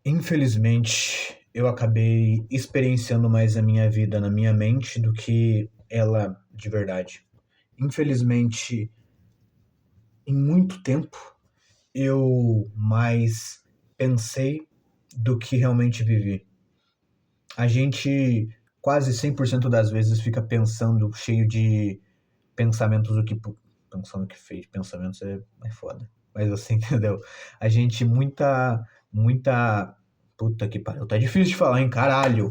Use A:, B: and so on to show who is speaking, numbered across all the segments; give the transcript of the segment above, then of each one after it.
A: Infelizmente, eu acabei experienciando mais a minha vida na minha mente do que ela de verdade. Infelizmente, em muito tempo, eu mais pensei do que realmente vivi. A gente quase 100% das vezes fica pensando, cheio de pensamentos do que. Pensando que fez pensamentos é foda. Mas você entendeu? A gente muita. Puta que pariu. Tá difícil de falar, hein? Caralho.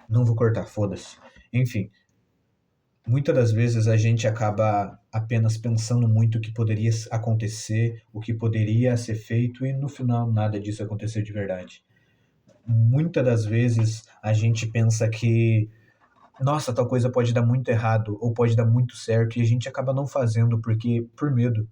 A: Não vou cortar, foda-se. Enfim, muitas das vezes a gente acaba apenas pensando muito o que poderia acontecer, o que poderia ser feito, e no final nada disso aconteceu de verdade. Muitas das vezes a gente pensa que, nossa, tal coisa pode dar muito errado ou pode dar muito certo, e a gente acaba não fazendo porque por medo,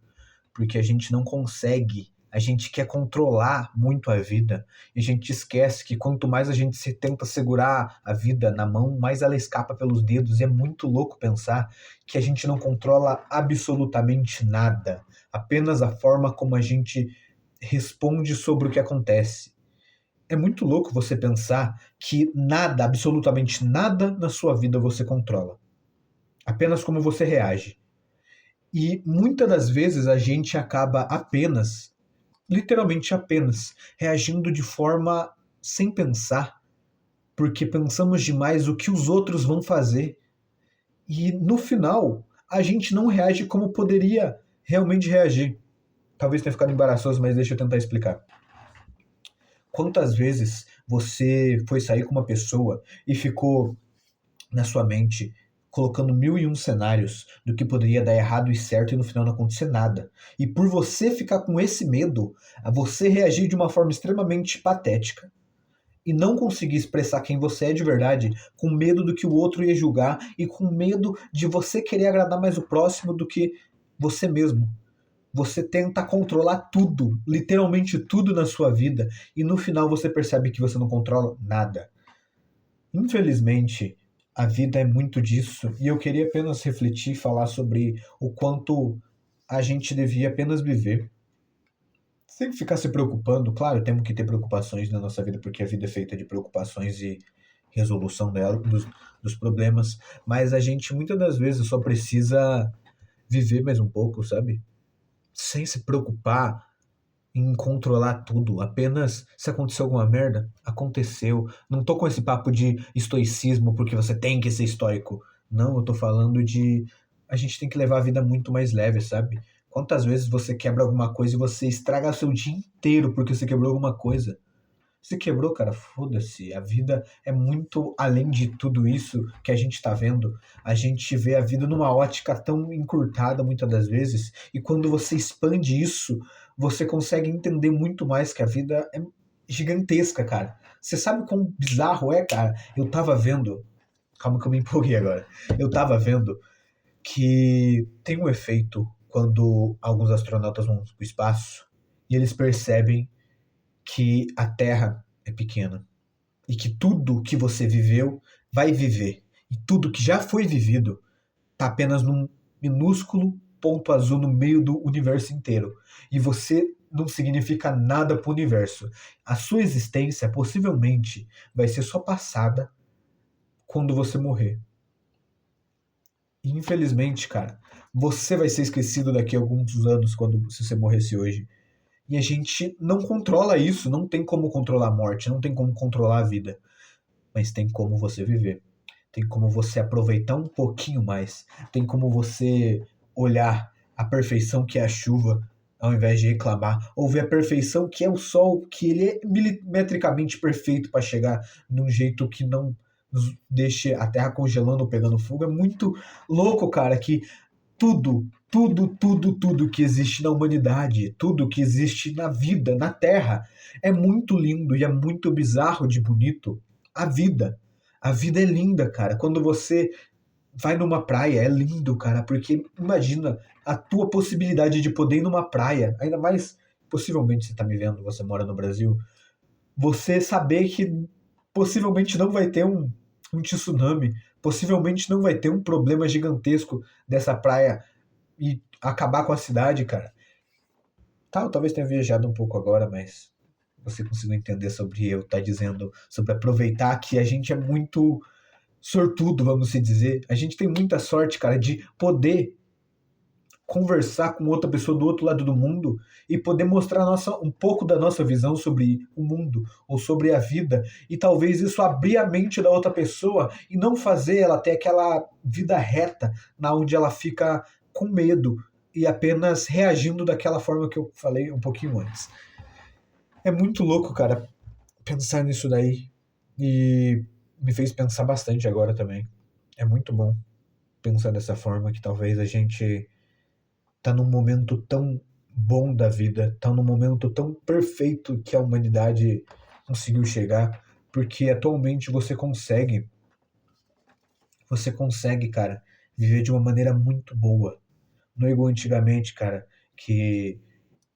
A: porque a gente não consegue, a gente quer controlar muito a vida, e a gente esquece que quanto mais a gente se tenta segurar a vida na mão, mais ela escapa pelos dedos, e é muito louco pensar que a gente não controla absolutamente nada, apenas a forma como a gente responde sobre o que acontece. É muito louco você pensar que nada, absolutamente nada na sua vida você controla. Apenas como você reage. E muitas das vezes a gente acaba apenas, literalmente apenas, reagindo de forma sem pensar, porque pensamos demais o que os outros vão fazer. E no final, a gente não reage como poderia realmente reagir. Talvez tenha ficado embaraçoso, mas deixa eu tentar explicar. Quantas vezes você foi sair com uma pessoa e ficou na sua mente colocando mil e um cenários do que poderia dar errado e certo e no final não acontecer nada. E por você ficar com esse medo, você reagir de uma forma extremamente patética e não conseguir expressar quem você é de verdade, com medo do que o outro ia julgar e com medo de você querer agradar mais o próximo do que você mesmo. Você tenta controlar tudo, literalmente tudo na sua vida, e no final você percebe que você não controla nada. Infelizmente, a vida é muito disso, e eu queria apenas refletir e falar sobre o quanto a gente devia apenas viver, sem ficar se preocupando. Claro, temos que ter preocupações na nossa vida, porque a vida é feita de preocupações e resolução dela, dos problemas, mas a gente muitas das vezes só precisa viver mais um pouco, sabe? Sem se preocupar em controlar tudo. Apenas se aconteceu alguma merda, aconteceu. Não tô com esse papo de estoicismo porque você tem que ser estoico. Não, eu tô falando de a gente tem que levar a vida muito mais leve, sabe? Quantas vezes você quebra alguma coisa e você estraga seu dia inteiro porque você quebrou alguma coisa? Se quebrou, cara, foda-se. A vida é muito além de tudo isso que a gente tá vendo. A gente vê a vida numa ótica tão encurtada muitas das vezes, e quando você expande isso, você consegue entender muito mais que a vida é gigantesca, cara. Você sabe quão bizarro é, cara? Eu tava vendo. Calma que eu me empolguei agora. Eu tava vendo que tem um efeito quando alguns astronautas vão pro espaço e eles percebem que a Terra é pequena e que tudo que você viveu vai viver e tudo que já foi vivido está apenas num minúsculo ponto azul no meio do universo inteiro, e você não significa nada para o universo. A sua existência possivelmente vai ser só passada quando você morrer. E, infelizmente, cara, você vai ser esquecido daqui a alguns anos quando se você morresse hoje. E a gente não controla isso, não tem como controlar a morte, não tem como controlar a vida, mas tem como você viver. Tem como você aproveitar um pouquinho mais. Tem como você olhar a perfeição que é a chuva, ao invés de reclamar, ou ver a perfeição que é o sol, que ele é milimetricamente perfeito para chegar num jeito que não nos deixe a terra congelando ou pegando fogo. É muito louco, cara, que tudo que existe na humanidade, tudo que existe na vida, na Terra, é muito lindo e é muito bizarro de bonito. A vida. A vida é linda, cara. Quando você vai numa praia, é lindo, cara, porque imagina a tua possibilidade de poder ir numa praia, ainda mais, possivelmente você tá me vendo, você mora no Brasil, você saber que possivelmente não vai ter um tsunami, possivelmente não vai ter um problema gigantesco dessa praia e acabar com a cidade, cara. Talvez tenha viajado um pouco agora, mas você conseguiu entender sobre eu estar dizendo, sobre aproveitar que a gente é muito sortudo, vamos se dizer. A gente tem muita sorte, cara, de poder conversar com outra pessoa do outro lado do mundo e poder mostrar um pouco da nossa visão sobre o mundo ou sobre a vida, e talvez isso abrir a mente da outra pessoa e não fazer ela ter aquela vida reta na onde ela fica com medo e apenas reagindo daquela forma que eu falei um pouquinho antes. É muito louco, cara, pensar nisso daí, e me fez pensar bastante agora também. É muito bom pensar dessa forma, que talvez a gente tá num momento tão bom da vida, tá num momento tão perfeito que a humanidade conseguiu chegar, porque atualmente você consegue, cara, viver de uma maneira muito boa. Não é igual antigamente, cara, que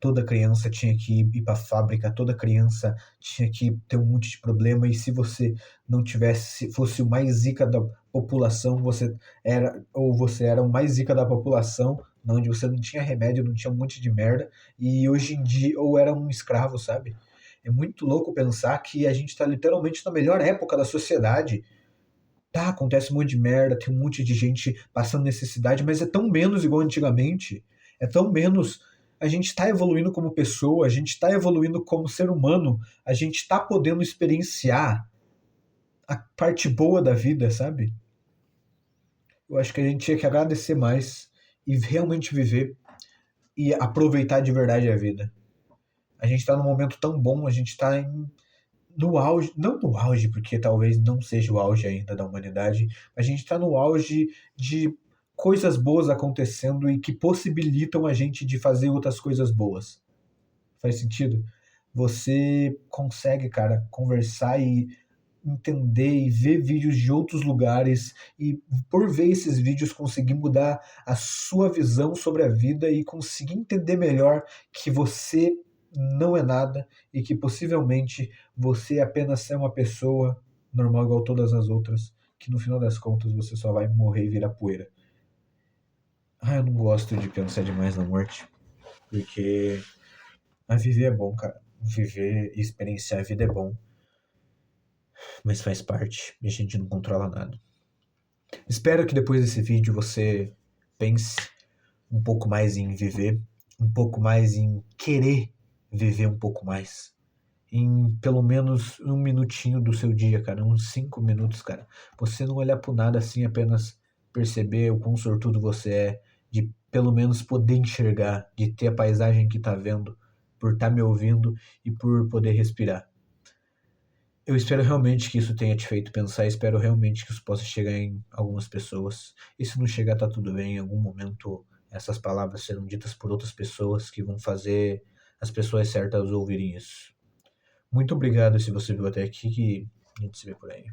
A: toda criança tinha que ir para a fábrica, toda criança tinha que ter um monte de problema, e se você não tivesse, fosse o mais zica da população, você era o mais zica da população, onde você não tinha remédio, não tinha um monte de merda, e hoje em dia, ou era um escravo, sabe? É muito louco pensar que a gente tá literalmente na melhor época da sociedade. Tá, acontece um monte de merda, tem um monte de gente passando necessidade, mas é tão menos igual antigamente. É tão menos. A gente tá evoluindo como pessoa, a gente tá evoluindo como ser humano, a gente tá podendo experienciar a parte boa da vida, sabe? Eu acho que a gente tinha que agradecer mais e realmente viver e aproveitar de verdade a vida. A gente tá num momento tão bom, a gente tá no auge, não no auge, porque talvez não seja o auge ainda da humanidade, mas a gente está no auge de coisas boas acontecendo e que possibilitam a gente de fazer outras coisas boas. Faz sentido? Você consegue, cara, conversar e entender e ver vídeos de outros lugares, e por ver esses vídeos conseguir mudar a sua visão sobre a vida e conseguir entender melhor que você não é nada e que possivelmente você apenas é uma pessoa normal igual todas as outras, que no final das contas você só vai morrer e virar poeira. Eu não gosto de pensar demais na morte, porque viver é bom, cara. Viver e experienciar a vida é bom, mas faz parte e a gente não controla nada. Espero que depois desse vídeo você pense um pouco mais em viver, um pouco mais em querer viver um pouco mais. Em pelo menos um minutinho do seu dia, cara, uns 5 minutos, cara. Você não olhar pro nada assim, apenas perceber o quão sortudo você é de pelo menos poder enxergar, de ter a paisagem que tá vendo, por estar me ouvindo e por poder respirar. Eu espero realmente que isso tenha te feito pensar, espero realmente que isso possa chegar em algumas pessoas. E se não chegar, tá tudo bem. Em algum momento, essas palavras serão ditas por outras pessoas que vão fazer as pessoas certas ouvirem isso. Muito obrigado se você viu até aqui, e a gente se vê por aí.